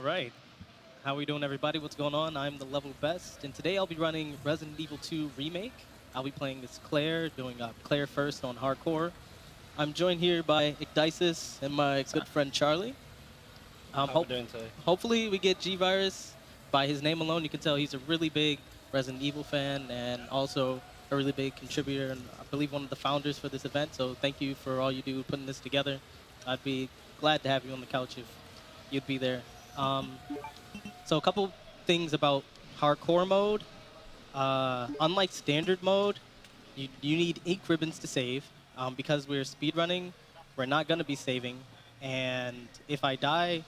Right. How we doing, everybody? What's going on? I'm TheLevelBest, and today I'll be running Resident Evil 2 Remake. I'll be playing as Claire, doing Claire first on hardcore. I'm joined here by Icdisis and my good friend Charlie. How we doing today? Hopefully we get G-Virus. By his name alone, you can tell he's a really big Resident Evil fan and also a really big contributor and I believe one of the founders for this event. So thank you for all you do putting this together. I'd be glad to have you on the couch if you'd be there. So a couple things about hardcore mode. Unlike standard mode, you need ink ribbons to save. Because we're speedrunning, we're not going to be saving. And if I die,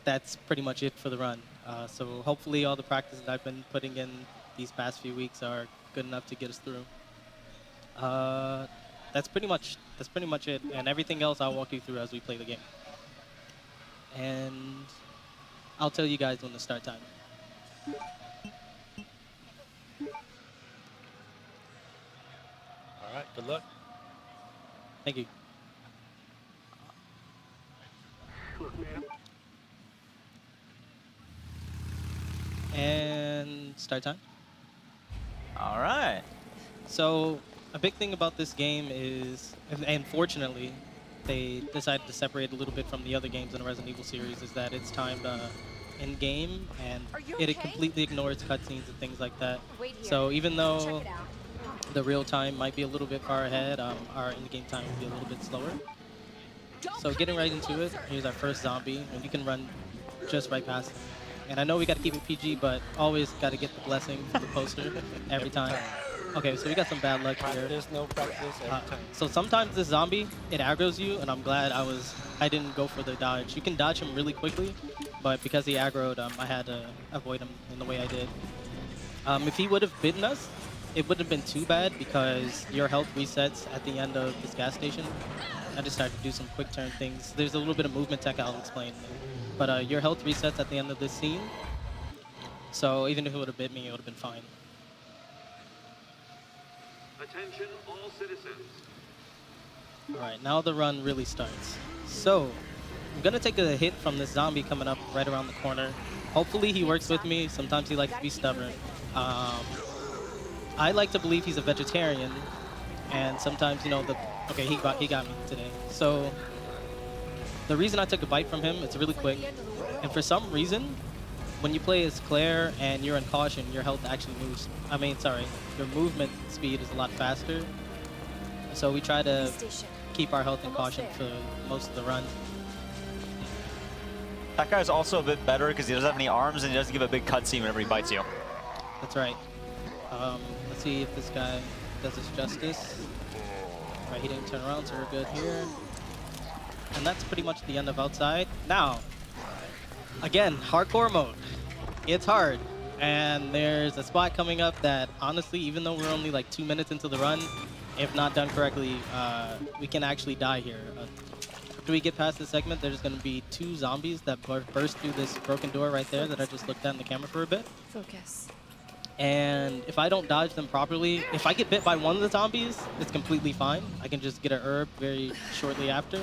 that's pretty much it for the run. So hopefully all the practice that I've been putting in these past few weeks are good enough to get us through. That's pretty much it. And everything else I'll walk you through as we play the game. And I'll tell you guys when the start time. All right, good luck. Thank you. And start time. All right. So a big thing about this game is, and fortunately, they decided to separate a little bit from the other games in the Resident Evil series, is that it's timed in-game, and it completely ignores cutscenes and things like that. So even though the real time might be a little bit far ahead, our in-game time will be a little bit slower. So getting right into it, here's our first zombie, and you can run just right past him. And I know we got to keep it PG, but always got to get the blessing from the poster every time. Okay, so we got some bad luck here. There's no practice every time. So sometimes this zombie, it aggroes you, and I'm glad I didn't go for the dodge. You can dodge him really quickly, but because he aggroed, I had to avoid him in the way I did. If he would have bitten us, it wouldn't have been too bad because your health resets at the end of this gas station. I just started to do some quick turn things. There's a little bit of movement tech I'll explain. But your health resets at the end of this scene. So even if it would have bit me, it would have been fine. Attention all citizens. All right, now the run really starts. So I'm gonna take a hit from this zombie coming up right around the corner. Hopefully he works with me. Sometimes he likes to be stubborn. I like to believe he's a vegetarian, and sometimes, you know, okay, he got me today. So the reason I took a bite from him, it's really quick, and for some reason, when you play as Claire and you're in caution, your health actually moves. Your movement speed is a lot faster. So we try to keep our health in caution for most of the run. That guy's also a bit better because he doesn't have any arms and he doesn't give a big cutscene whenever he bites you. That's right. Let's see if this guy does us justice. All right, he didn't turn around, so we're good here. And that's pretty much the end of outside. Now, again, hardcore mode. It's hard. And there's a spot coming up that, honestly, even though we're only like 2 minutes into the run, if not done correctly, we can actually die here. After we get past this segment, there's going to be 2 zombies that burst through this broken door right there that I just looked at in the camera for a bit. Focus. And if I don't dodge them properly, if I get bit by one of the zombies, it's completely fine. I can just get an herb very shortly after.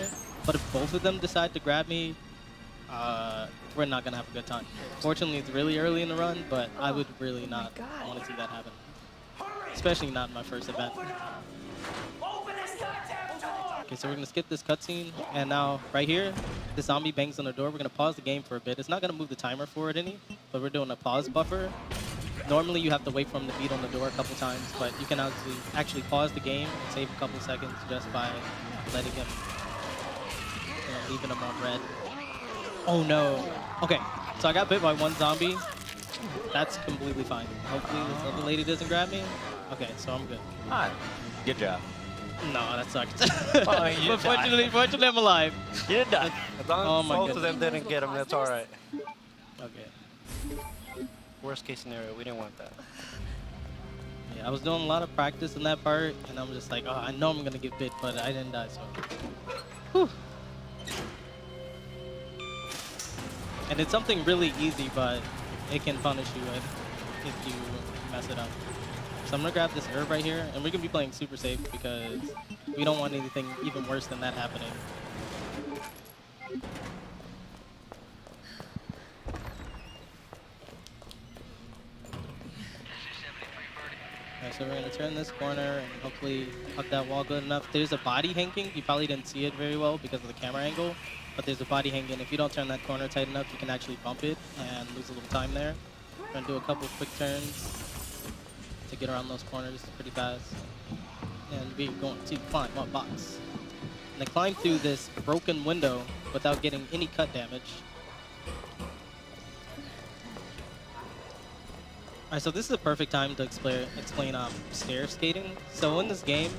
But if both of them decide to grab me, we're not going to have a good time. Fortunately, it's really early in the run, but I would really not want to see that happen. Especially not in my first event. Okay, so we're going to skip this cutscene. And now, right here, the zombie bangs on the door. We're going to pause the game for a bit. It's not going to move the timer for it any, but we're doing a pause buffer. Normally, you have to wait for him to beat on the door a couple times, but you can actually pause the game and save a couple seconds just by letting him, leaving him on red. Oh no. Okay, so I got bit by one zombie. That's completely fine. Hopefully this other lady doesn't grab me. Okay, so I'm good. Ah, good job. No, that sucked. Oh, you But fortunately, I'm alive. You didn't die. As long Oh as my both of them didn't get him, that's all right. Okay. Worst case scenario, we didn't want that. Yeah, I was doing a lot of practice in that part, and I'm just like, oh, I know I'm gonna get bit, but I didn't die, so. Whew. And it's something really easy, but it can punish you if you mess it up. So I'm gonna grab this herb right here, and we're gonna be playing super safe because we don't want anything even worse than that happening. so we're gonna turn this corner and hopefully hug that wall good enough. There's a body hanging. You probably didn't see it very well because of the camera angle, but there's a body hanging. If you don't turn that corner tight enough, you can actually bump it and lose a little time there. We're gonna do a couple quick turns to get around those corners pretty fast. And we're going to climb up box. And I climb through this broken window without getting any cut damage. Alright, so this is a perfect time to explain stair skating. So in this game,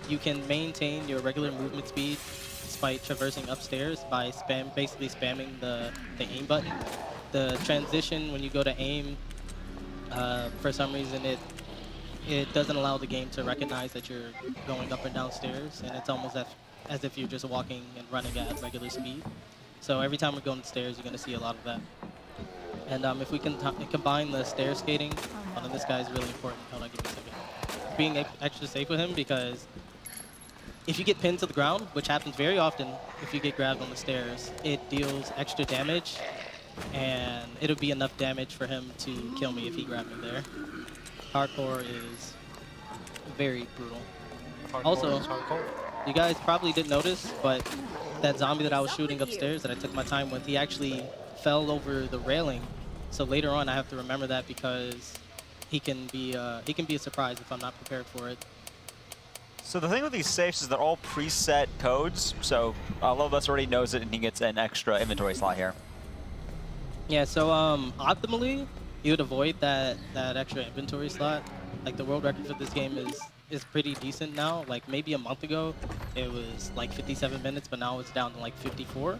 you can maintain your regular movement speed despite traversing upstairs by basically spamming the aim button. The transition when you go to aim, for some reason it doesn't allow the game to recognize that you're going up and down stairs, and it's almost as if you're just walking and running at regular speed. So every time we're going stairs, you're going to see a lot of that. And if we can combine the stair skating, well, then this guy is really important. Hold on, give me a second. Being extra safe with him, because if you get pinned to the ground, which happens very often if you get grabbed on the stairs, it deals extra damage, and it'll be enough damage for him to kill me if he grabbed me there. Hardcore is very brutal. Also, you guys probably didn't notice, but that zombie that I was shooting upstairs that I took my time with, he actually fell over the railing. So later on, I have to remember that because he can be a surprise if I'm not prepared for it. So the thing with these safes is they're all preset codes, so TheLevelBest already knows it and he gets an extra inventory slot here. Yeah, so optimally, you would avoid that extra inventory slot. Like the world record for this game is pretty decent now. Like maybe a month ago, it was like 57 minutes, but now it's down to like 54.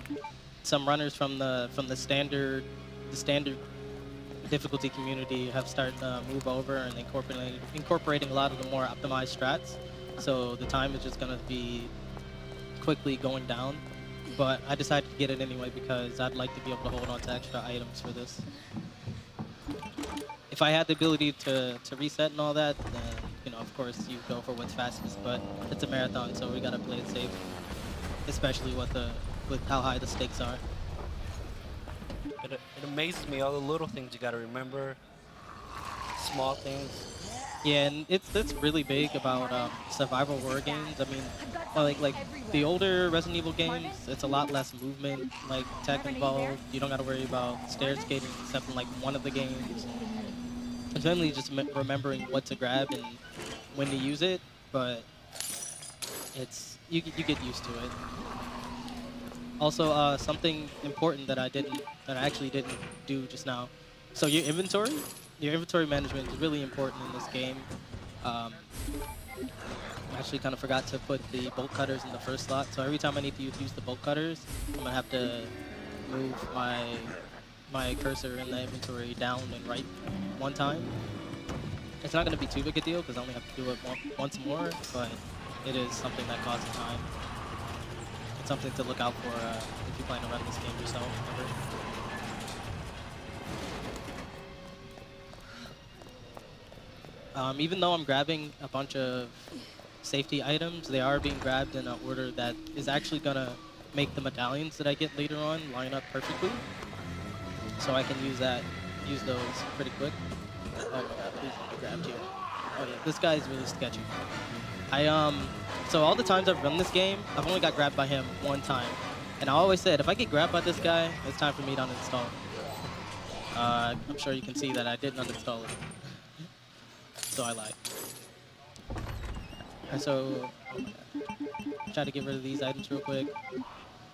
Some runners from the standard difficulty community have started to move over and incorporating a lot of the more optimized strats. So the time is just gonna be quickly going down. But I decided to get it anyway because I'd like to be able to hold on to extra items for this. If I had the ability to reset and all that, then, you know, of course you go for what's fastest, but it's a marathon, so we gotta play it safe, especially with how high the stakes are. It amazes me, all the little things you gotta remember, small things. Yeah, and it's really big about survival horror games. I mean, like the older Resident Evil games, it's a lot less movement, like tech involved. You don't gotta worry about stair skating except in like one of the games. It's mainly just remembering what to grab and when to use it, but you get used to it. Also, something important that I actually didn't do just now. So your inventory management is really important in this game. I actually kind of forgot to put the bolt cutters in the first slot. So every time I need to use the bolt cutters, I'm gonna have to move my cursor in the inventory down and right one time. It's not gonna be too big a deal because I only have to do it once more, but it is something that causes time. It's something to look out for if you plan to run this game yourself. Even though I'm grabbing a bunch of safety items, they are being grabbed in an order that is actually gonna make the medallions that I get later on line up perfectly. So I can use those pretty quick. Oh my god, please don't be grabbed here. Oh yeah, this guy is really sketchy. So all the times I've run this game, I've only got grabbed by him one time. And I always said, if I get grabbed by this guy, it's time for me to uninstall. I'm sure you can see that I didn't uninstall it. So I lied. And so, oh my god. Try to get rid of these items real quick.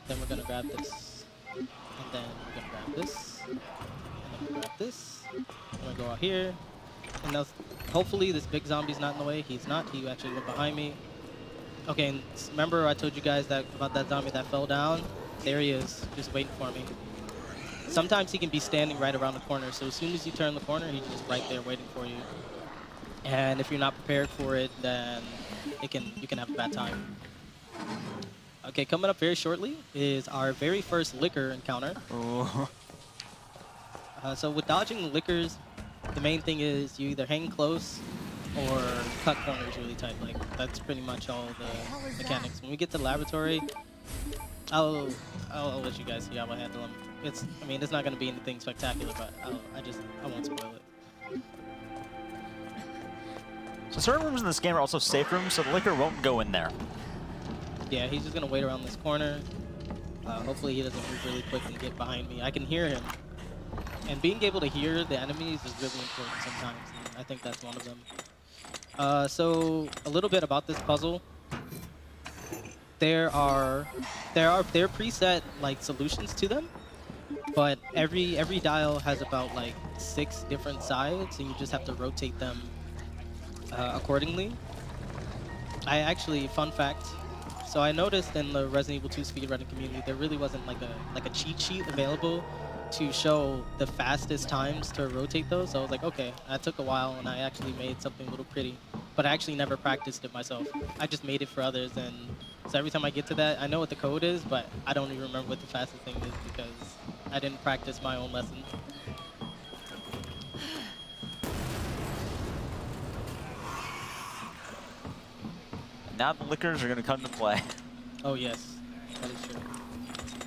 Then we're gonna grab this. And then we're gonna grab this. And then we'll grab this. I'm gonna go out here. And now, hopefully this big zombie's not in the way. He's not. He actually went behind me. Okay, and remember I told you guys about that zombie that fell down? There he is, just waiting for me. Sometimes he can be standing right around the corner, so as soon as you turn the corner, he's just right there waiting for you. And if you're not prepared for it, then you can have a bad time. Okay, coming up very shortly is our very first liquor encounter. So with dodging the liquors, the main thing is you either hang close or cut corners really tight. Like that's pretty much all the mechanics. When we get to the laboratory, I'll let you guys see how I handle them. I mean, it's not gonna be anything spectacular, but I won't spoil it. So certain rooms in this game are also safe rooms, so the Licker won't go in there. Yeah, he's just gonna wait around this corner. Hopefully he doesn't move really quick and get behind me. I can hear him. And being able to hear the enemies is really important sometimes, and I think that's one of them. So a little bit about this puzzle. There are preset like solutions to them, but every dial has about like 6 different sides, and you just have to rotate them accordingly. I actually, fun fact, so I noticed in the Resident Evil 2 speedrunning community there really wasn't like a cheat sheet available to show the fastest times to rotate those. So I was like, okay, that took a while, and I actually made something a little pretty, but I actually never practiced it myself. I just made it for others, and so every time I get to that, I know what the code is, but I don't even remember what the fastest thing is because I didn't practice my own lesson. Now the Lickers are going to come to play. Oh yes, that is true.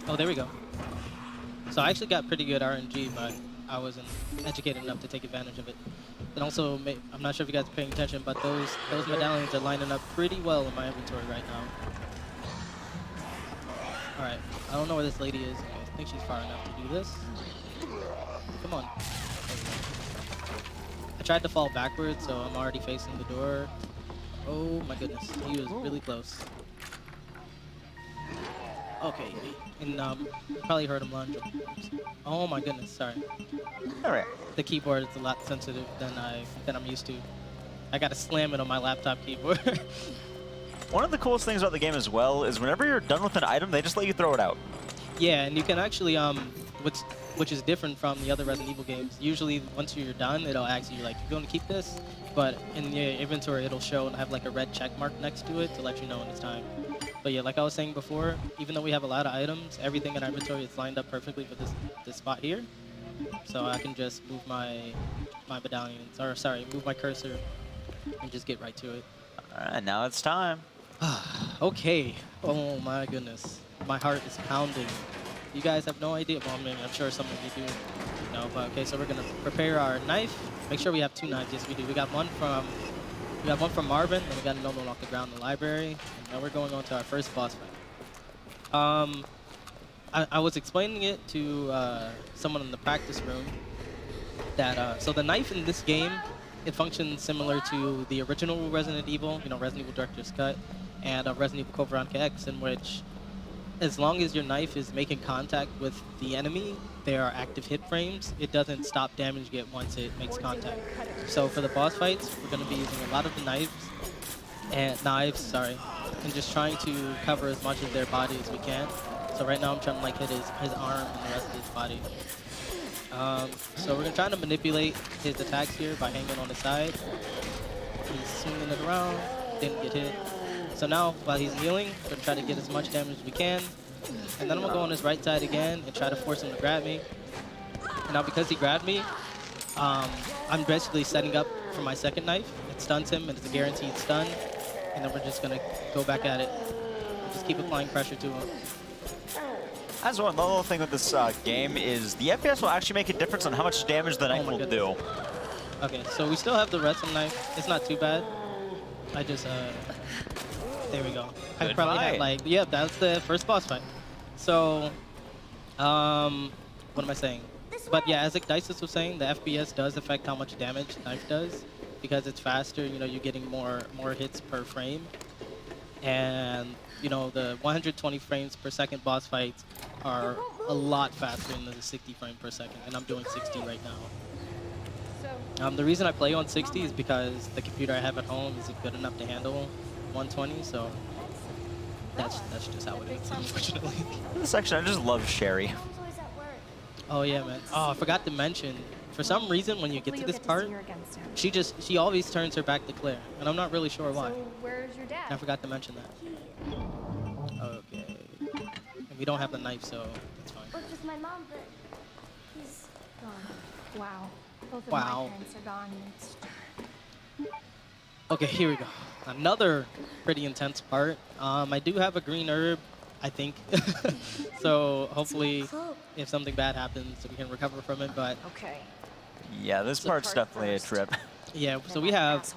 Oh, there we go. So I actually got pretty good RNG, but I wasn't educated enough to take advantage of it. And also, I'm not sure if you guys are paying attention, but those medallions are lining up pretty well in my inventory right now. All right, I don't know where this lady is. Okay, I think she's far enough to do this. Come on. I tried to fall backwards, so I'm already facing the door. Oh my goodness, he was really close. Okay, and probably heard him lunge. Oh my goodness, sorry. All right. The keyboard is a lot sensitive than I'm used to. I gotta slam it on my laptop keyboard. One of the coolest things about the game as well is whenever you're done with an item, they just let you throw it out. Yeah, and you can actually which is different from the other Resident Evil games. Usually, once you're done, it'll ask you like, "You going to keep this?" But in your inventory, it'll show and have like a red check mark next to it to let you know when it's time. But yeah, like I was saying before, even though we have a lot of items, everything in our inventory is lined up perfectly for this spot here. So I can just move my medallions, or sorry, move my cursor and just get right to it. All right, now it's time. Okay. Oh my goodness. My heart is pounding. You guys have no idea. Well, I mean, I'm sure some of you do. No, but okay, so we're gonna prepare our knife. Make sure we have 2 knives. Yes, we do. We got one from Marvin, and we got another one off the ground in the library. And now we're going on to our first boss fight. I was explaining it to someone in the practice room that so the knife in this game, it functions similar to the original Resident Evil, Resident Evil Director's Cut, and Resident Evil Code Veronica X, in which as long as your knife is making contact with the enemy, there are active hit frames. It doesn't stop damage yet once it makes contact. So for the boss fights, we're going to be using a lot of the knives, and just trying to cover as much of their body as we can. So right now I'm trying to like hit his arm and the rest of his body. So we're going to try to manipulate his attacks here by hanging on the side. He's swinging it around, didn't get hit. So now, while he's healing, we're going to try to get as much damage as we can. And then I'm going to go on his right side again and try to force him to grab me. And now because he grabbed me, I'm basically setting up for my second knife. It stuns him, and it's a guaranteed stun. And then we're just going to go back at it. Just keep applying pressure to him. As well, the little thing with this game is the FPS will actually make a difference on how much damage the knife will do. Okay, so we still have the wrestling knife. It's not too bad. I just, there we go. I probably had like, yeah, that's the first boss fight. So, what am I saying? But yeah, as Dices was saying, the FPS does affect how much damage the knife does. Because it's faster, you're getting more hits per frame. And, the 120 frames per second boss fights are a lot faster than the 60 frames per second. And I'm doing 60 right now. The reason I play on 60 is because the computer I have at home isn't good enough to handle 120, so that's just how it is, unfortunately. In this section, I just love Sherry. Oh yeah, man. Oh, I forgot to mention, for some reason when you get to this part, she always turns her back to Claire, and I'm not really sure why. So where's your dad? I forgot to mention that. Okay. And we don't have the knife, so that's fine. Well, just my mom, but he's gone. Wow. Both of Wow. my parents are gone. It's Okay, here we go. Another pretty intense part. I do have a green herb, I think. So hopefully, if something bad happens, we can recover from it. But okay. Yeah, this part's definitely a trip. Yeah, so we have,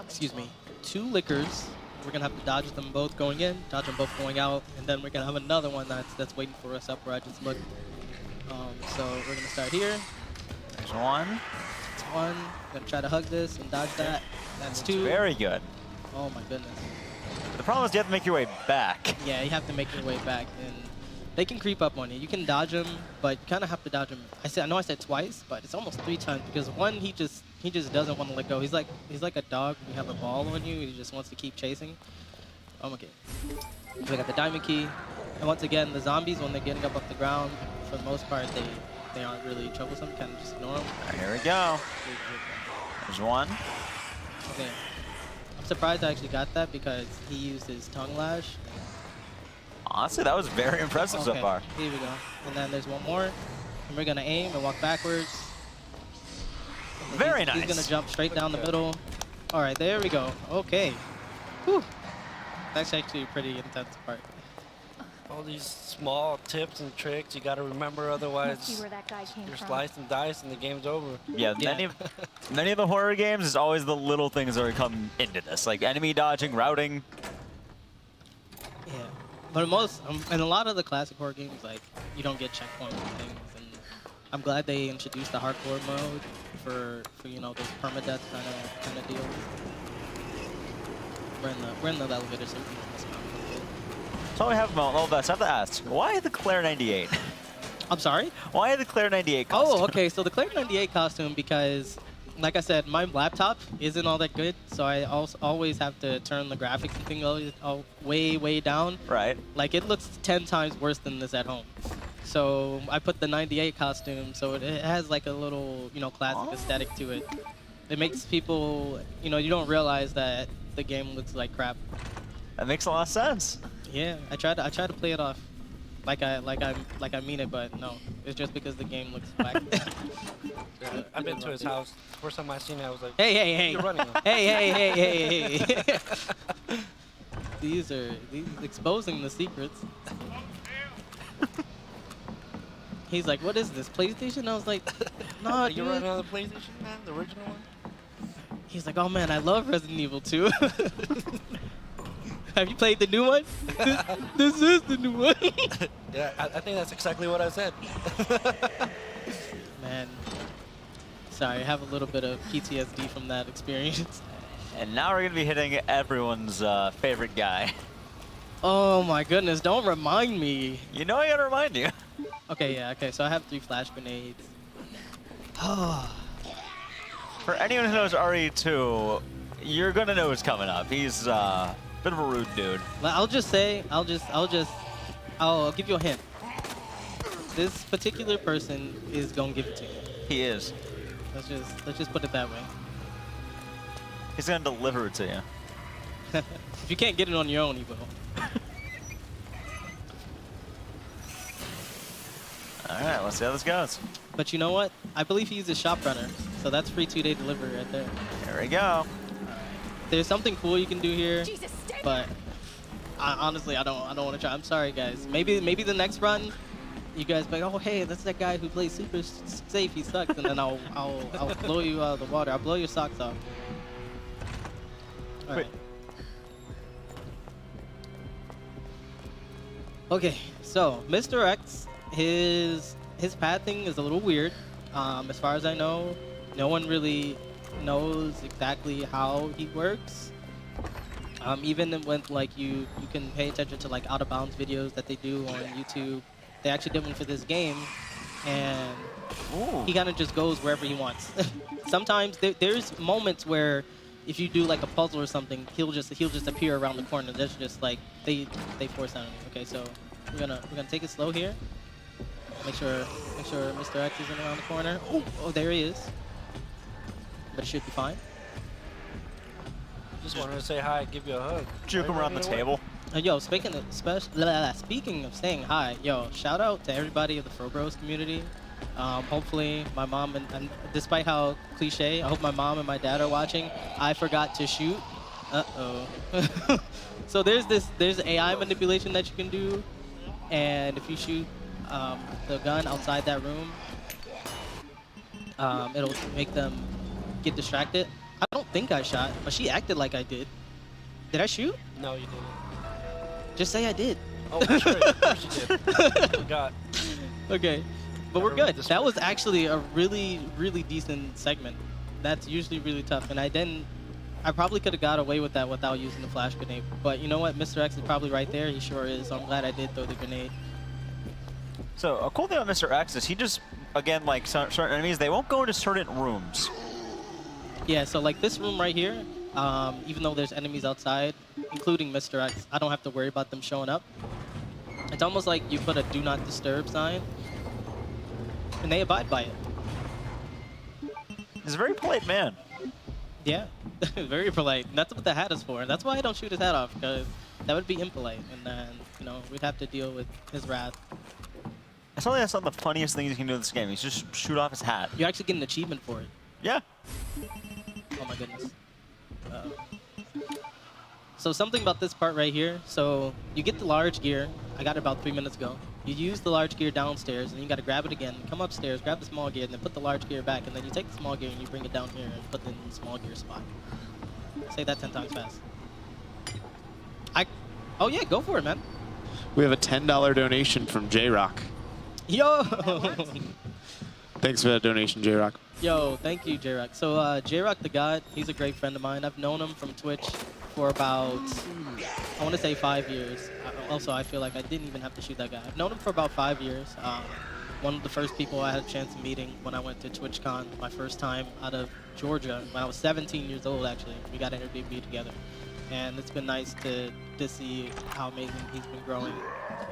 excuse me, 2 liquors. We're gonna have to dodge them both going in, dodge them both going out, and then we're gonna have another one that's waiting for us up where I just looked. So we're gonna start here. There's one. That's 1. Gonna try to hug this and dodge that. That's 2. Very good. Oh my goodness. The problem is you have to make your way back. Yeah, you have to make your way back, and they can creep up on you. You can dodge them, but you kind of have to dodge them. I know I said twice, but it's almost 3 times because 1, he just doesn't want to let go. He's like a dog when you have a ball on you. He just wants to keep chasing. Okay. So we got the diamond key, and once again, the zombies when they're getting up off the ground, for the most part, they aren't really troublesome. Kind of just ignore them. Here we go. There's one. Okay. I'm surprised I actually got that because he used his tongue lash. Honestly, that was very impressive so far. Here we go. And then there's one more. And we're going to aim and walk backwards. Very nice. He's going to jump straight down the middle. All right, there we go. Okay. Whew. That's actually a pretty intense part. All these small tips and tricks you got to remember, Let's see otherwise where that guy came you're from. sliced and diced and the game's over. Yeah, Yeah. many of the horror games is always the little things that come into this, like enemy dodging, routing. Yeah. But most, in a lot of the classic horror games, like, you don't get checkpoints and things. And I'm glad they introduced the hardcore mode for you know, those permadeath kind of deals. We're in the elevator, so we can mess around a little bit. So we have TheLevelBest. I have to ask, why the Claire 98? I'm sorry? Why the Claire 98 costume? Oh, okay. So the Claire 98 costume, because, like I said, my laptop isn't all that good, so I always have to turn the graphics and things all way down. Right. Like, it looks 10 times worse than this at home. So I put the 98 costume, so it has like a little, you know, classic aesthetic to it. It makes people, you know, you don't realize that the game looks like crap. That makes a lot of sense. Yeah, I try to play it off like I mean it, but no, it's just because the game looks whack. Yeah, I've been to his house. First time I seen it, I was like, Hey! You're running him. Hey! These exposing the secrets. He's like, what is this, PlayStation? I was like, nah, You dude. running on the PlayStation, man? The original one? He's like, oh man, I love Resident Evil 2. Have you played the new one? This is the new one. Yeah, I think that's exactly what I said. Man, sorry, I have a little bit of PTSD from that experience. And now we're going to be hitting everyone's favorite guy. Oh my goodness, don't remind me. You know I got to remind you. Okay, yeah, okay, so I have 3 flash grenades. For anyone who knows RE2, you're going to know what's coming up. He's a bit of a rude dude. I'll give you a hint. This particular person is gonna give it to you. He is. Let's just put it that way. He's going to deliver it to you. If you can't get it on your own, he will. All right, let's see how this goes. But you know what? I believe he uses Shop Runner, so that's free 2-day delivery right there. Here we go. There's something cool you can do here, Jesus, stay but honestly, I don't want to try. I'm sorry, guys. Maybe the next run, you guys be like, oh hey, that's that guy who plays super safe. He sucks, and then I'll blow you out of the water. I'll blow your socks off. All right. Okay, so Mr. X, his pathing is a little weird. As far as I know, no one really knows exactly how he works. Even when like you can pay attention to like out of bounds videos that they do on YouTube. They actually did one for this game, and he kind of just goes wherever he wants. Sometimes there's moments where if you do like a puzzle or something, he'll just appear around the corner. That's just like they force on me. Okay, so we're gonna take it slow here. Make sure Mr. X isn't around the corner. Oh, there he is. But it should be fine. Just wanted to say hi, give you a hug. Juke him around the table. Yo, speaking of saying hi, yo, shout out to everybody of the Fro Bros community. Hopefully my mom and despite how cliche, I hope my mom and my dad are watching. I forgot to shoot. So there's AI manipulation that you can do, and if you shoot the gun outside that room, it'll make them get distracted. I don't think I shot, but she acted like I did. Did I shoot? No, you didn't. Just say I did. Oh, sure. Of course you did. I forgot. Okay, but we're Gotta read good. this That one. was actually a really, really decent segment. That's usually really tough, and I probably could have got away with that without using the flash grenade. But you know what? Mr. X is probably right there. He sure is. So I'm glad I did throw the grenade. So a cool thing about Mr. X is he just, again, like certain enemies, they won't go into certain rooms. Yeah, so like this room right here, even though there's enemies outside, including Mr. X, I don't have to worry about them showing up. It's almost like you put a do not disturb sign, and they abide by it. He's a very polite man. Yeah, very polite. And that's what the hat is for. And that's why I don't shoot his hat off, because that would be impolite. And then, you know, we'd have to deal with his wrath. I feel like that's not the funniest thing you can do in this game. He's just shoot off his hat. You actually get an achievement for it. Yeah. Oh my goodness. So something about this part right here. So you get the large gear. I got it about 3 minutes ago. You use the large gear downstairs, and then you got to grab it again. Come upstairs, grab the small gear, and then put the large gear back. And then you take the small gear and you bring it down here and put it in the small gear spot. Say that 10 times fast. Oh yeah, go for it, man. We have a $10 donation from J-Rock. Yo! Thanks for that donation, J-Rock. Yo, thank you, J-Rock. So J-Rock the God, he's a great friend of mine. I've known him from Twitch for about, I want to say 5 years. Also, I feel like I didn't even have to shoot that guy. I've known him for about 5 years. One of the first people I had a chance of meeting when I went to TwitchCon, my first time out of Georgia, when I was 17 years old, actually. We got an interview together. And it's been nice to see how amazing he's been growing.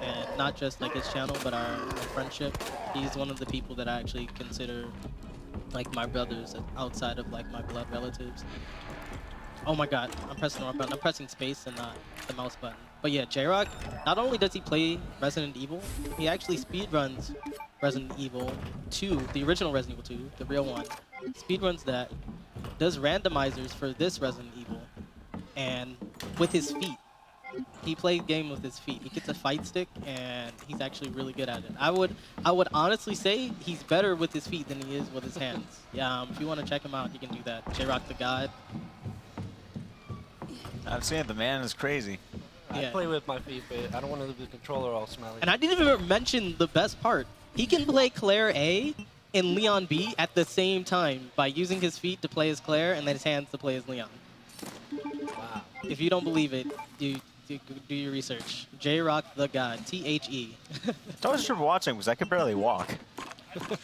And not just like his channel, but our friendship. He's one of the people that I actually consider like my brothers outside of like my blood relatives. Oh my god, I'm pressing the wrong button. I'm pressing space and not the mouse button. But yeah, J-Rock, not only does he play Resident Evil, he actually speedruns Resident Evil 2, the original Resident Evil 2, the real one. Speedruns that, does randomizers for this Resident Evil, and with his feet. He plays game with his feet. He gets a fight stick, and he's actually really good at it. I would honestly say he's better with his feet than he is with his hands. Yeah, if you want to check him out, you can do that. J-Rock the God. I've seen it. The man is crazy. I Yeah. play with my feet, but I don't want to leave the controller all smelly. And I didn't even mention the best part. He can play Claire A and Leon B at the same time by using his feet to play as Claire and then his hands to play as Leon. Wow. If you don't believe it, do your research. J-Rock the God, THE. I was sure watching because I could barely walk. I'm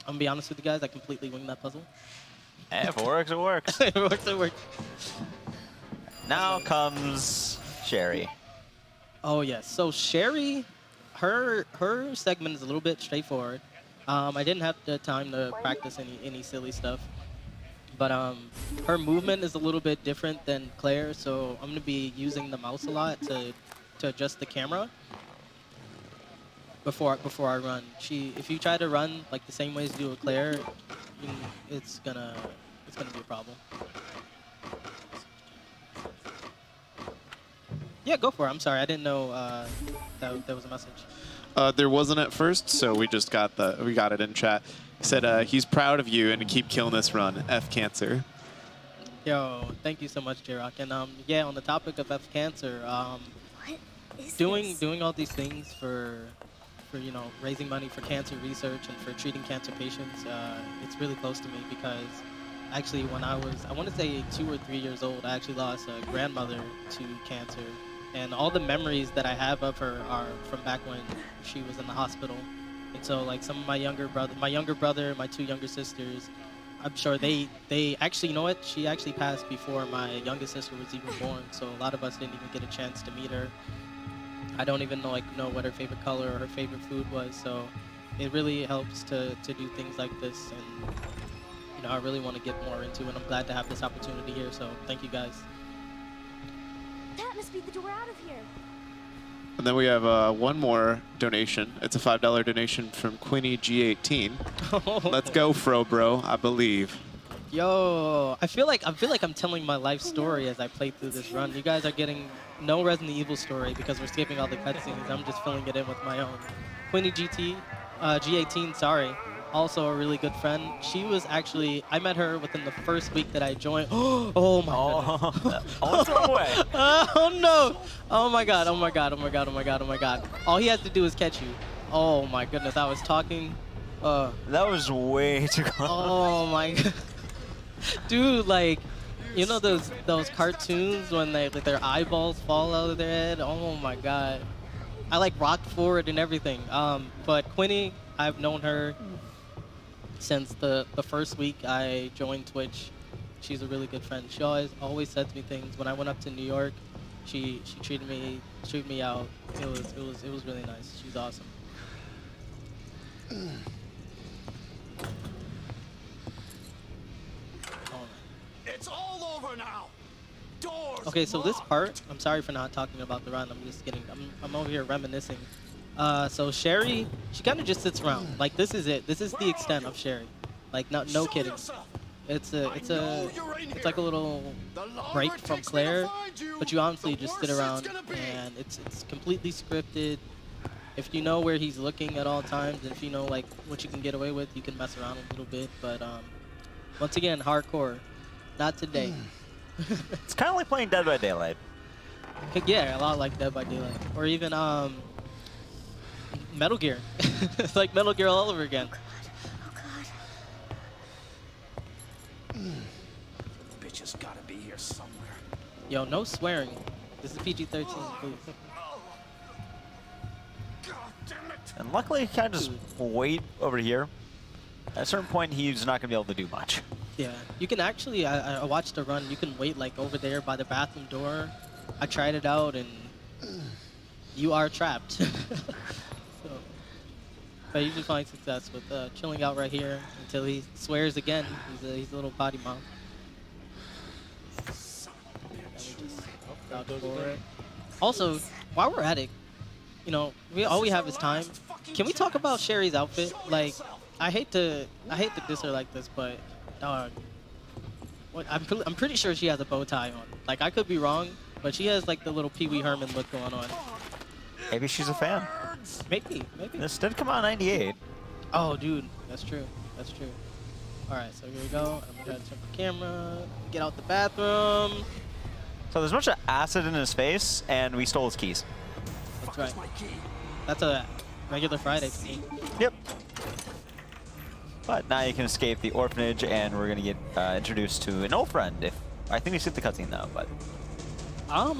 gonna be honest with you guys, I completely winged that puzzle. Hey, if it works, it works. It works, it works. Now comes Sherry. Oh yes, so Sherry, her segment is a little bit straightforward. I didn't have the time to practice any silly stuff, but her movement is a little bit different than Claire, so I'm gonna be using the mouse a lot to adjust the camera before I run. If you try to run like the same way as you do with Claire, it's gonna be a problem. Yeah, go for it. I'm sorry, I didn't know that was a message. There wasn't at first, so we just got it in chat. He said he's proud of you and to keep killing this run. F Cancer. Yo, thank you so much, J-Rock. And yeah, on the topic of F Cancer, What is doing this? all these things for raising money for cancer research and for treating cancer patients, it's really close to me because actually when I want to say 2 or 3 years old, I actually lost a grandmother to cancer. And all the memories that I have of her are from back when she was in the hospital. And so like some of my younger brother, my 2 younger sisters, I'm sure they actually, you know what? She actually passed before my youngest sister was even born. So a lot of us didn't even get a chance to meet her. I don't even know what her favorite color or her favorite food was. So it really helps to do things like this. And I really want to get more into it. I'm glad to have this opportunity here. So thank you guys. That must be the door out of here. And then we have one more donation. It's a $5 donation from Quinny G18. Let's go, Fro Bro. I believe. Yo, I feel like I'm telling my life story as I play through this run. You guys are getting no Resident Evil story because we're skipping all the cutscenes. I'm just filling it in with my own. Quinny G18, sorry. also a really good friend. She was actually, I met her within the first week that I joined. Oh my goodness. Oh, throw away. Oh no. Oh my god, oh my god, oh my god, oh my god, oh my god. All he has to do is catch you. Oh my goodness, I was talking. That was way too close. Oh my god. Dude, like, you know those cartoons when their eyeballs fall out of their head? Oh my god. I like rocked forward and everything. But Quinny, I've known her since the first week I joined Twitch. She's a really good friend. She always sends me things. When I went up to New York, she treated me out. It was really nice. She's awesome. It's all over now. Doors. Okay, so this part, I'm sorry for not talking about the run. I'm over here reminiscing. So Sherry, she kind of just sits around. Like, this is it. This is the extent of Sherry. Like, no kidding. It's like a little break from Claire, but you honestly just sit around, and it's completely scripted. If you know where he's looking at all times, and if you know like what you can get away with, you can mess around a little bit. But once again, hardcore. Not today. It's kind of like playing Dead by Daylight. Yeah, a lot like Dead by Daylight, or even Metal Gear. It's like Metal Gear all over again. Oh god. Bitch has got to be here somewhere. Yo, no swearing. This is PG-13, please. God damn it. And luckily, he kind of just wait over here. At a certain point, he's not going to be able to do much. Yeah, you can actually, I watched a run, you can wait like over there by the bathroom door. I tried it out and you are trapped. So, but I usually find success with chilling out right here until he swears again. He's a little potty mouth. Also, while we're at it, you know, all we have is time. Can we talk about Sherry's outfit? Like, I hate to diss her like this, but dog, I'm pretty sure she has a bow tie on. Like, I could be wrong, but she has like the little Pee Wee Herman look going on. Maybe she's a fan. Maybe. This did come out in '98. Oh, dude, that's true. That's true. All right, so here we go. I'm gonna turn the camera, get out the bathroom. So there's a bunch of acid in his face, and we stole his keys. That's right. That's a regular Friday for me. Yep. But now you can escape the orphanage, and we're gonna get introduced to an old friend. I think we skipped the cutscene though, but Hurry.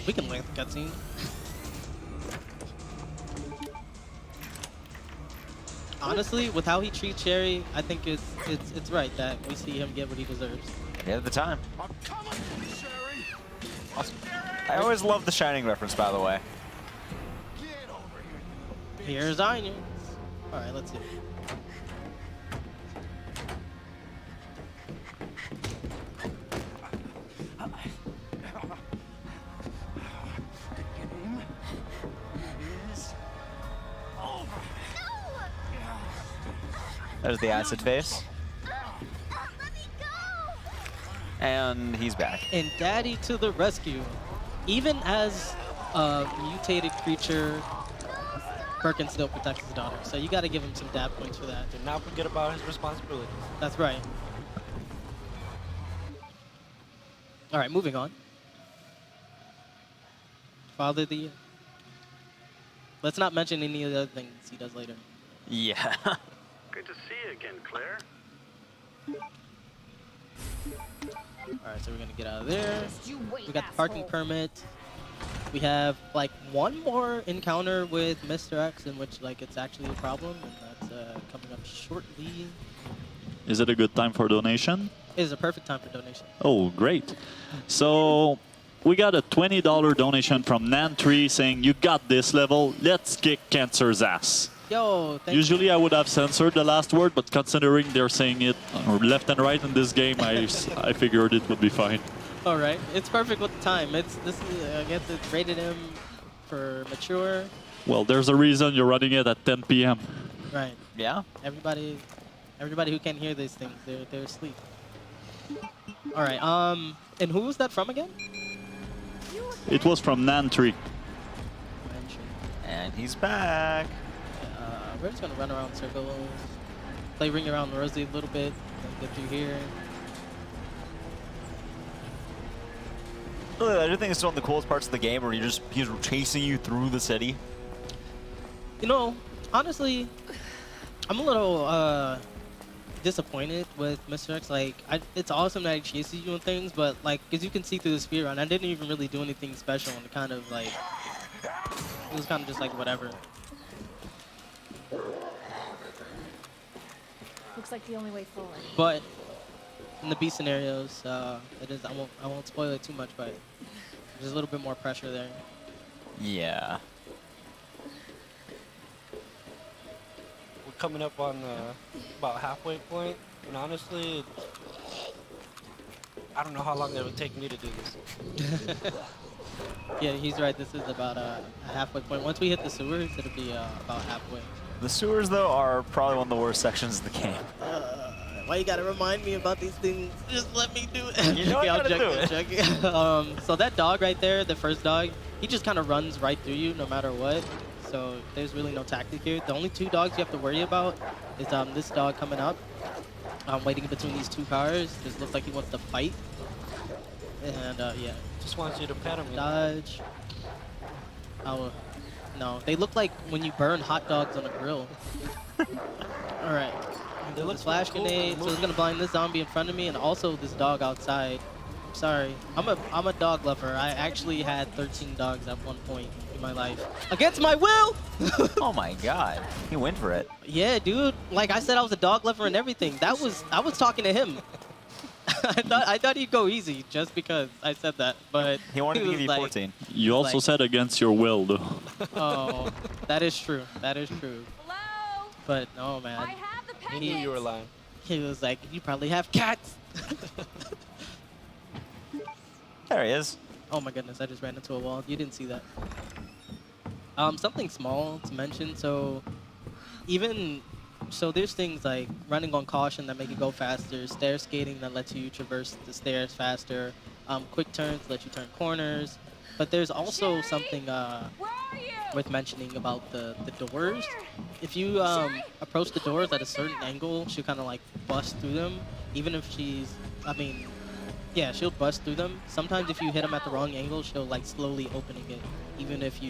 we can link the cutscene. Honestly, with how he treats Sherry, I think it's right that we see him get what he deserves. we had the time. I'm coming, Sherry. Awesome. I always love the Shining reference, by the way. Get over here. Here's onions. All right, let's see. There's the acid face. Let me go. And he's back. And Daddy to the rescue. Even as a mutated creature, Birkin still protects his daughter. So you got to give him some dad points for that. Do not forget about his responsibilities. That's right. All right, moving on. Father of the Year. Let's not mention any of the other things he does later. Yeah. Good to see you again, Claire. All right, so we're gonna get out of there. You wait, We got the parking asshole. permit. We have like one more encounter with Mr. X in which like it's actually a problem, and that's coming up shortly. Is it a good time for donation? It is a perfect time for donation. Oh, great. So we got a $20 donation from Nan3 saying, "You got this level. Let's kick Cancer's ass." Yo, thank Usually I would have censored the last word, but considering they're saying it left and right in this game, I figured it would be fine. you. All right, it's perfect with the time. This is I guess it's rated M for mature. Well, there's a reason you're running it at 10 p.m. Right. Yeah. Everybody who can hear these things, they're asleep. All right. And who was that from again? It was from Nan3. And he's back. We're just gonna run around circles, play ring around Rosie a little bit, and get through here. Really, I do think it's one of the coolest parts of the game where he's chasing you through the city. You know, honestly, I'm a little disappointed with Mr. X. Like, it's awesome that he chases you and things, but like, as you can see through the speedrun, I didn't even really do anything special, and kind of like, it was kind of just like whatever. Looks like the only way forward. But in the B scenarios, it is. I won't spoil it too much, but there's a little bit more pressure there. Yeah. We're coming up on about halfway point, and honestly, I don't know how long it would take me to do this. Yeah, he's right. This is about a halfway point. Once we hit the sewers, it'll be about halfway. The sewers, though, are probably one of the worst sections of the game. Why you gotta remind me about these things? Just let me do it. You know Okay, I I'll gotta check do it, it. check it. So that dog right there, the first dog, he just kind of runs right through you no matter what. So there's really no tactic here. The only two dogs you have to worry about is this dog coming up. Waiting in between these two cars. Just looks like he wants to fight. And yeah. Just wants you to pet him. Dodge. Oh, no. They look like when you burn hot dogs on a grill. All right. They look Flash cool. grenade. So it's gonna blind this zombie in front of me and also this dog outside. Sorry, I'm a dog lover. I actually had 13 dogs at one point in my life. Against my will! Oh my god. He went for it. Yeah, dude. Like I said, I was a dog lover and everything. I was talking to him. I thought he'd go easy just because I said that, but He wanted to was give you like, 14. You also like- said against your will, though. Oh, that is true. That is true. Hello? But no, man. I have the He package. knew you were lying. He was like, you probably have cats. There he is. Oh my goodness, I just ran into a wall. You didn't see that. Something small to mention. So there's things like running on caution that make you go faster, stair skating that lets you traverse the stairs faster, quick turns let you turn corners. But there's also something Where are you? worth mentioning about the doors. If you approach the doors at a certain angle, she'll kind of like bust through them. Even if yeah, she'll bust through them. Sometimes if you hit them at the wrong angle, she'll like slowly opening it. Even if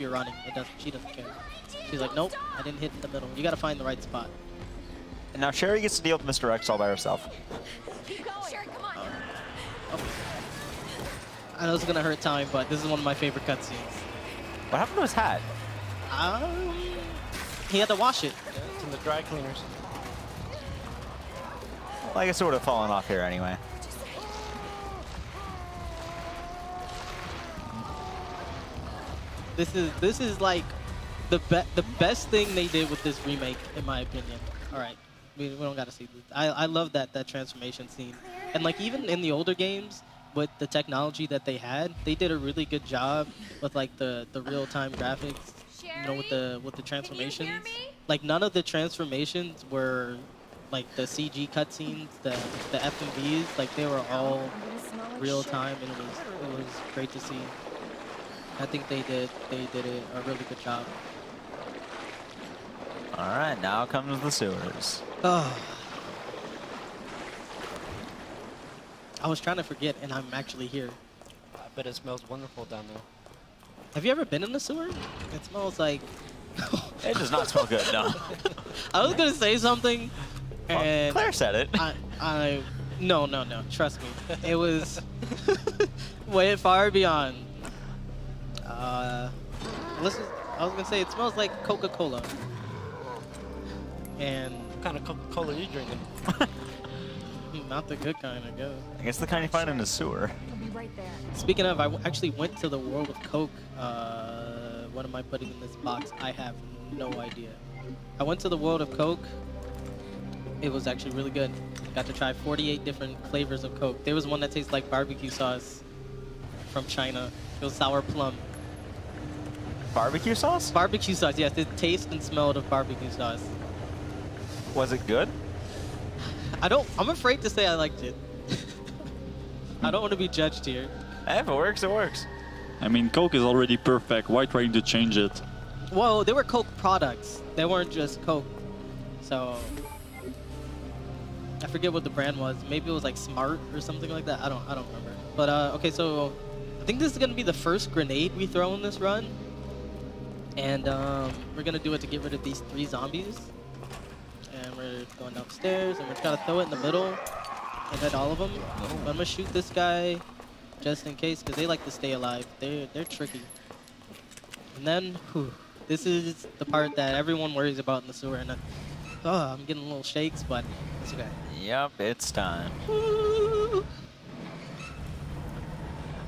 you're running, she doesn't care. She's like, nope, I didn't hit in the middle. You gotta find the right spot. And now Sherry gets to deal with Mr. X all by herself. Keep going. Sherry, come on. Okay. I know this is gonna hurt time, but this is one of my favorite cutscenes. What happened to his hat? He had to wash it. Yeah, it's in the dry cleaners. Well, I guess it would have fallen off here anyway. This is like the best thing they did with this remake, in my opinion. All right, we don't gotta see this. I love that transformation scene, and like even in the older games with the technology that they had, they did a really good job with like the real-time graphics. You know, with the transformations. Can you hear me? Like none of the transformations were like the CG cutscenes, the FMVs. Like they were all I'm gonna smell like real shit. time, and it was great to see. I think they did a really good job. All right, now comes the sewers. Oh. I was trying to forget, and I'm actually here. I bet it smells wonderful down there. Have you ever been in the sewer? It smells like. It does not smell good, no. I was gonna say something, Well, and Claire said it. no. Trust me, it was way far beyond. I was gonna say it smells like Coca-Cola, and What kind of Coca-Cola are you drinking? not the good kind, I guess. I guess the kind you find in a sewer. It'll be right there. Speaking of, I actually went to the World of Coke. What am I putting in this box? I have no idea. I went to the World of Coke. It was actually really good. Got to try 48 different flavors of Coke. There was one that tastes like barbecue sauce from China. It was sour plum. Barbecue sauce? Barbecue sauce, yes. It tasted and smelled of barbecue sauce. Was it good? I'm afraid to say I liked it. I don't want to be judged here. If it works, it works. I mean, Coke is already perfect. Why trying to change it? Well, they were Coke products. They weren't just Coke. So I forget what the brand was. Maybe it was like Smart or something like that. I don't remember. But okay, so I think this is gonna be the first grenade we throw in this run, and we're gonna do it to get rid of these 3 zombies. And we're going upstairs, and we're trying to throw it in the middle and hit all of them. But I'm gonna shoot this guy just in case, because they like to stay alive. They're tricky. And then, this is the part that everyone worries about in the sewer. And I'm getting a little shakes, but it's okay. Yep, it's time.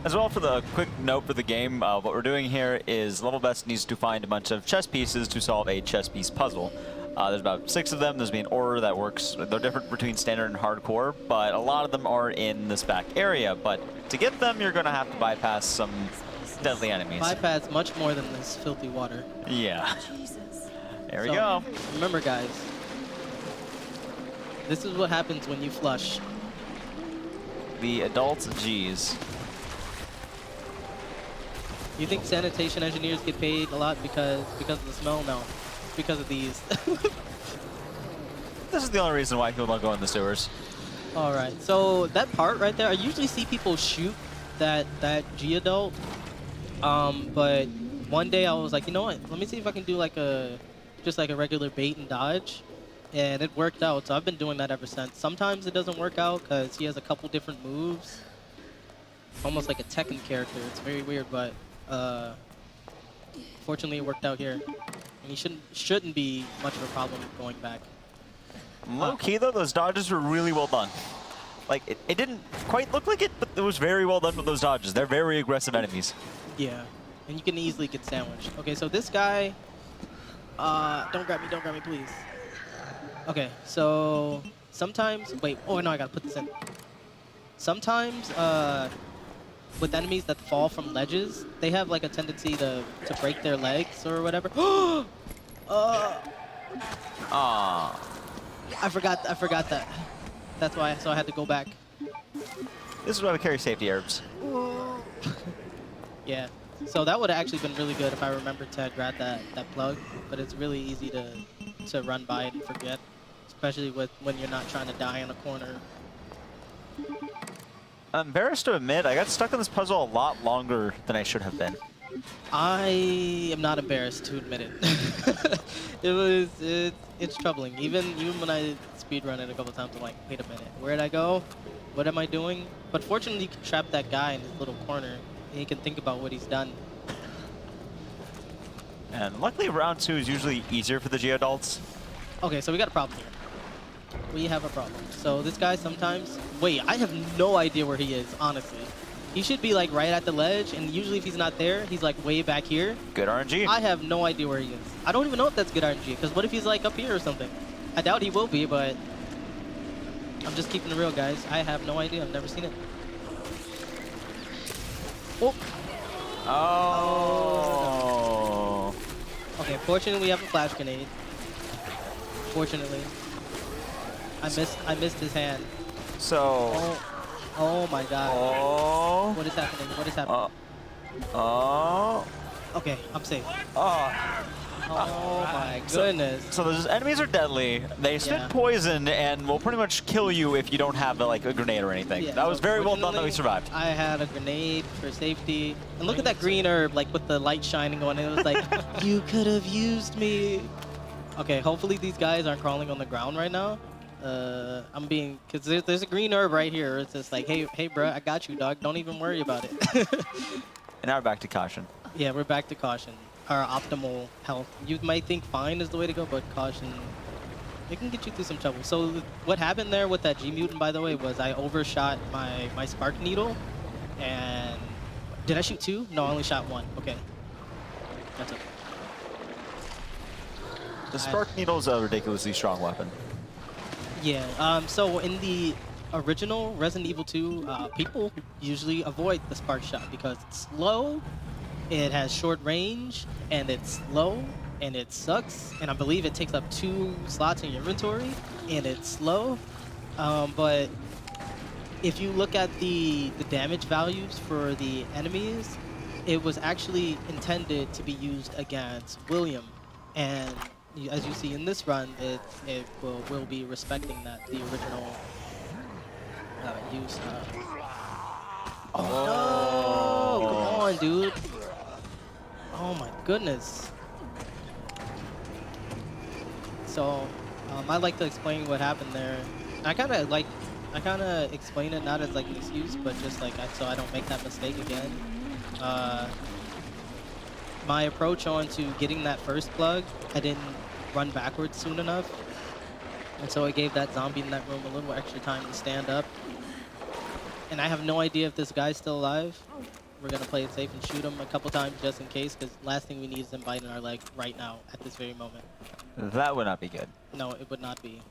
As well, for the quick note for the game, what we're doing here is TheLevelBest needs to find a bunch of chess pieces to solve a chess piece puzzle. There's about 6 of them. There's an order that works. They're different between standard and hardcore, but a lot of them are in this back area. But to get them, you're going to have to bypass some deadly enemies. Bypass much more than this filthy water. Yeah. Jesus. There we go. Remember, guys, this is what happens when you flush. The adults, G's. You think sanitation engineers get paid a lot because of the smell? No, because of these. This is the only reason why people don't go in the sewers. All right, so that part right there, I usually see people shoot that G adult. But one day I was like, you know what? Let me see if I can do like just like a regular bait and dodge, and it worked out. So I've been doing that ever since. Sometimes it doesn't work out because he has a couple different moves, almost like a Tekken character. It's very weird, but fortunately it worked out here, and he shouldn't be much of a problem going back. Low key though, those dodges were really well done. Like it didn't quite look like it, but it was very well done with those dodges. They're very aggressive enemies. Yeah, and you can easily get sandwiched. Okay, so this guy, don't grab me, please. Okay, so sometimes, wait, oh no, I gotta put this in. Sometimes, with enemies that fall from ledges, they have like a tendency to break their legs or whatever. I forgot that. That's why, so I had to go back. This is why we carry safety herbs. Yeah, so that would have actually been really good if I remembered to grab that plug, but it's really easy to run by it and forget, especially when you're not trying to die in a corner. I'm embarrassed to admit, I got stuck in this puzzle a lot longer than I should have been. I am not embarrassed to admit it. It's troubling. Even when I speedrun it a couple times, I'm like, wait a minute, where'd I go? What am I doing? But fortunately, you can trap that guy in his little corner, and he can think about what he's done. And luckily, round 2 is usually easier for the G-adults. Okay, so we got a problem here. We have a problem. So this guy sometimes... Wait, I have no idea where he is, honestly. He should be like right at the ledge, and usually if he's not there, he's like way back here. Good RNG. I have no idea where he is. I don't even know if that's good RNG, because what if he's like up here or something? I doubt he will be, but I'm just keeping it real, guys. I have no idea. I've never seen it. Oh. Oh. Okay, fortunately we have a flash grenade. Fortunately. I missed his hand. So. Oh my god. Oh. What is happening? What is happening? Oh. Okay, I'm safe. Oh. Oh my goodness. So those enemies are deadly. They spit poison and will pretty much kill you if you don't have like a grenade or anything. Yeah, that was so very well done that we fortunately, survived. I had a grenade for safety. And look at that green herb, like with the light shining on it. It was like, you could have used me. Okay, hopefully these guys aren't crawling on the ground right now. I'm being, cause there's a green herb right here. It's just like, hey, bro, I got you, dog. Don't even worry about it. And now we're back to caution. Yeah, we're back to caution. Our optimal health. You might think fine is the way to go, but caution, it can get you through some trouble. So what happened there with that G mutant, by the way, was I overshot my spark needle, and did I shoot 2? No, I only shot 1. Okay, that's okay. The spark needle is a ridiculously strong weapon. Yeah. So in the original Resident Evil 2, people usually avoid the spark shot because it's slow. It has short range, and it's slow, and it sucks, and I believe it takes up 2 slots in your inventory, and it's slow. But if you look at the damage values for the enemies, it was actually intended to be used against William, and as you see in this run, it will be respecting that the original use. Oh no! Come on, dude. Oh my goodness. So, I like to explain what happened there. I kind of explain it not as like an excuse, but just like so I don't make that mistake again. My approach on to getting that first plug, I didn't run backwards soon enough, and so it gave that zombie in that room a little extra time to stand up. And I have no idea if this guy's still alive. We're gonna play it safe and shoot him a couple times just in case, because last thing we need is him biting our leg right now at this very moment. That would not be good. No, it would not be.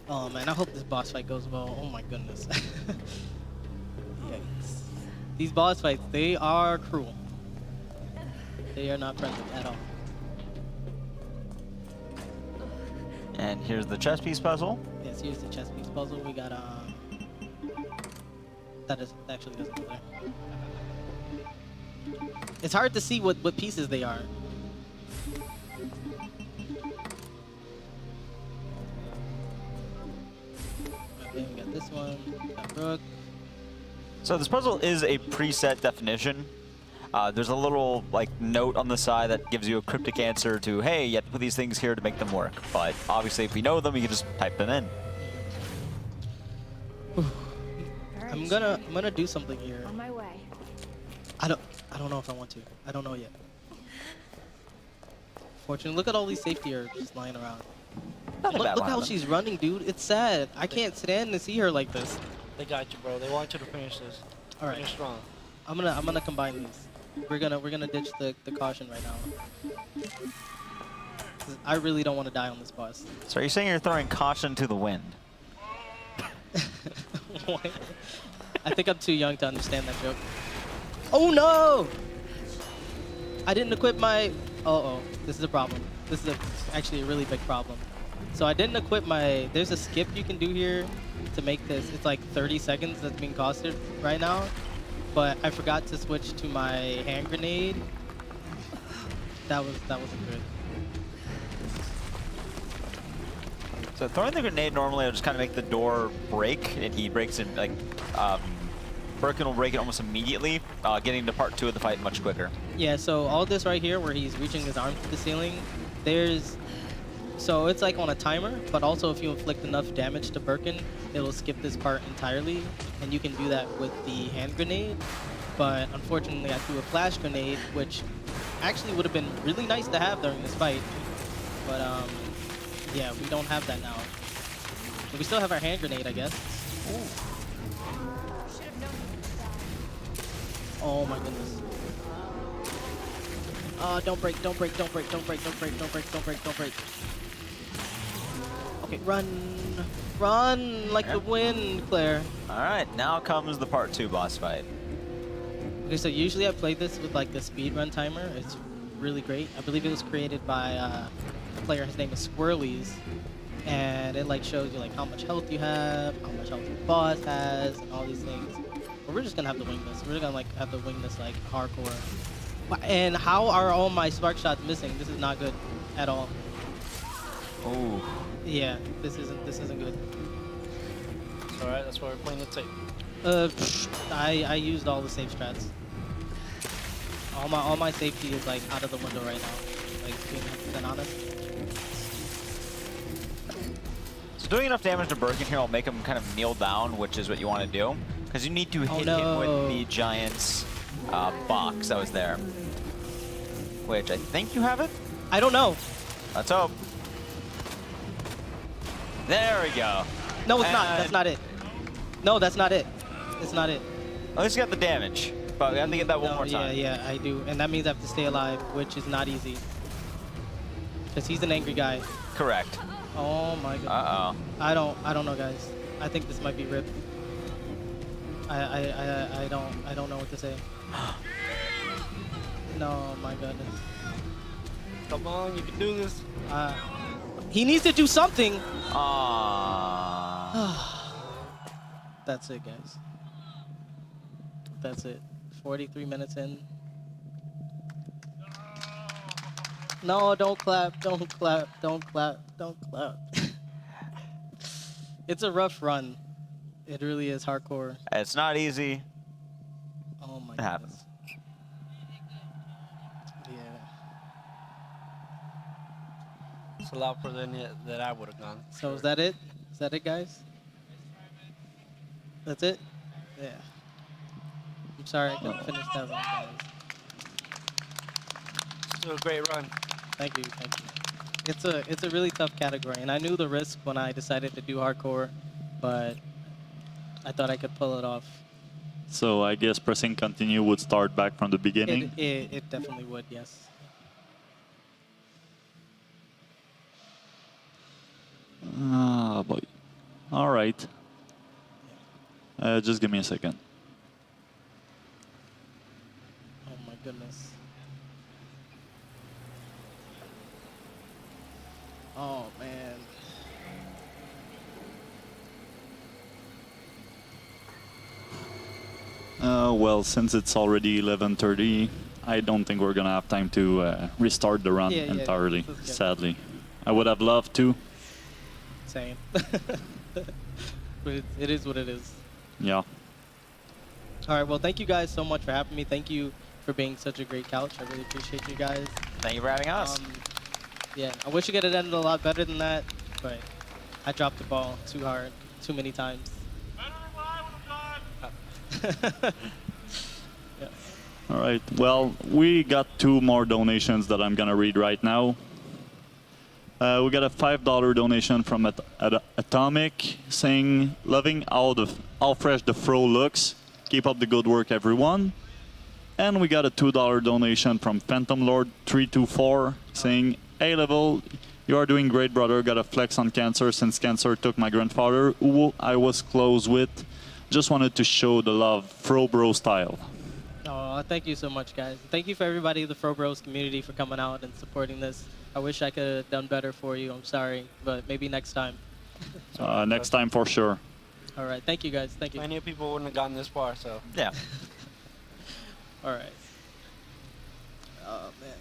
Oh man, I hope this boss fight goes well. Oh my goodness. Yikes. These boss fights, they are cruel. They are not friendly at all. And here's the chess piece puzzle. Yes, here's the chess piece puzzle. We got that actually doesn't go there. It's hard to see what pieces they are. Okay, we got this one. We got Brooke. So this puzzle is a preset definition. There's a little like note on the side that gives you a cryptic answer to, hey, you have to put these things here to make them work. But obviously, if we know them, you can just type them in. I'm gonna do something here. On my way. I don't know if I want to. I don't know yet. Fortunately, look at all these safety herbs just lying around. Not a bad Look one how of them. she's running, dude. It's sad. I can't stand to see her like this. They got you, bro. They want you to finish this. All right. Finish strong. I'm gonna combine these. We're gonna ditch the caution right now. 'Cause I really don't want to die on this boss. So are you saying you're throwing caution to the wind? What? I think I'm too young to understand that joke. Oh no! I didn't equip my. Uh-oh, this is a problem. This is actually a really big problem. So I didn't equip my. There's a skip you can do here to make this. It's like 30 seconds that's being costed right now, but I forgot to switch to my hand grenade. That wasn't good. So throwing the grenade normally will just kind of make the door break, and he breaks it like Birkin will break it almost immediately, getting to part 2 of the fight much quicker. Yeah, so all this right here where he's reaching his arm to the ceiling, so it's like on a timer, but also if you inflict enough damage to Birkin, it'll skip this part entirely, and you can do that with the hand grenade. But unfortunately, I threw a flash grenade, which actually would have been really nice to have during this fight. But yeah, we don't have that now. But we still have our hand grenade, I guess. Ooh. Oh my goodness. Don't break, don't break, don't break, don't break, don't break, don't break, don't break, don't break. Okay, run. Run like the wind, Claire. Alright, now comes the part 2 boss fight. Okay, so usually I play this with like the speedrun timer. It's really great. I believe it was created by a player, his name is Squirrelies. And it like shows you like how much health you have, how much health your boss has, and all these things. But we're just gonna have to wing this. We're gonna like have to wing this like hardcore. And how are all my spark shots missing? This is not good at all. Ooh. Yeah, this isn't good. It's alright, that's why we're playing the tape. I used all the safe strats. All my safety is like out of the window right now. Like being 100% honest. So doing enough damage to Birkin here will make him kind of kneel down, which is what you want to do. Because you need to hit him with the giant's box that was there. Which I think you have it? I don't know. Let's hope. There we go. No, it's not. That's not it. No, that's not it. It's not it. At least you got the damage. But we have to get that one more time. Yeah, I do. And that means I have to stay alive, which is not easy. Because he's an angry guy. Correct. Oh my god. Uh-oh. I don't know, guys. I think this might be ripped. I don't know what to say. No, my goodness. Come on, you can do this. He needs to do something. Aww. That's it, guys. that's it. 43 minutes in. No, don't clap, don't clap, don't clap, don't clap. It's a rough run. It really is hardcore. It's not easy. Oh my It goodness. happens. Yeah. It's a lot further than that I would have gone. So is that it? Is that it, guys? That's it? Yeah. I'm sorry I couldn't finish that one, guys. Still a great run. Thank you, thank you. It's a really tough category, and I knew the risk when I decided to do hardcore, but I thought I could pull it off. So I guess pressing continue would start back from the beginning. It definitely would, yes. Ah, boy. All right. Just give me a second. Oh my goodness. Oh man. Well, since it's already 11:30, I don't think we're gonna have time to restart the run Yeah, entirely. let's get- Sadly, I would have loved to. Same. But it is what it is. Yeah. All right, well, thank you guys so much for having me. Thank you for being such a great couch. I really appreciate you guys. Thank you for having us. Yeah, I wish it could have ended a lot better than that, but I dropped the ball too hard, too many times. Yeah. All right. Well, we got 2 more donations that I'm gonna read right now. We got a $5 donation from Atomic saying, "Loving how fresh the fro looks. Keep up the good work, everyone." And we got a $2 donation from Phantom Lord 324 saying, "Hey Level, you are doing great, brother. Got a flex on cancer since cancer took my grandfather, who I was close with. Just wanted to show the love, fro bro style." Oh, thank you so much, guys. Thank you for everybody in the Fro Bros community for coming out and supporting this. I wish I could have done better for you. I'm sorry, but maybe next time. Next time for sure. All right, thank you, guys. Thank you. Many people wouldn't have gotten this far, so. Yeah. All right. Oh, man.